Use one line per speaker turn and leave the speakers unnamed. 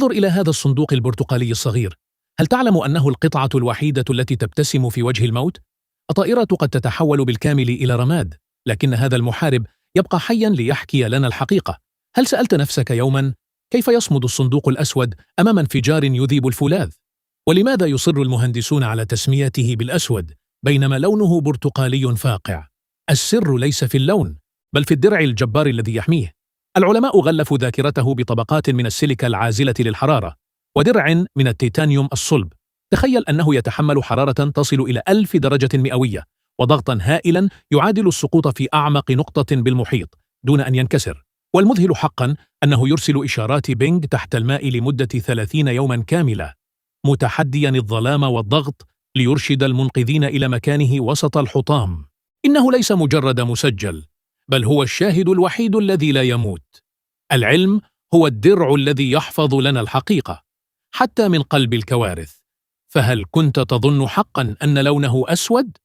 انظر إلى هذا الصندوق البرتقالي الصغير. هل تعلم أنه القطعة الوحيدة التي تبتسم في وجه الموت؟ الطائرة قد تتحول بالكامل إلى رماد، لكن هذا المحارب يبقى حياً ليحكي لنا الحقيقة. هل سألت نفسك يوماً كيف يصمد الصندوق الأسود أمام انفجار يذيب الفولاذ؟ ولماذا يصر المهندسون على تسميته بالأسود بينما لونه برتقالي فاقع؟ السر ليس في اللون، بل في الدرع الجبار الذي يحميه. العلماء غلفوا ذاكرته بطبقات من السيليكا العازلة للحرارة ودرع من التيتانيوم الصلب. تخيل أنه يتحمل حرارة تصل إلى 1000 درجة مئوية وضغطا هائلا يعادل السقوط في أعمق نقطة بالمحيط دون أن ينكسر. والمذهل حقا أنه يرسل إشارات بينغ تحت الماء لمدة 30 يوما كاملة، متحديا الظلام والضغط ليرشد المنقذين إلى مكانه وسط الحطام. إنه ليس مجرد مسجل، بل هو الشاهد الوحيد الذي لا يموت. العلم هو الدرع الذي يحفظ لنا الحقيقة حتى من قلب الكوارث. فهل كنت تظن حقا أن لونه أسود؟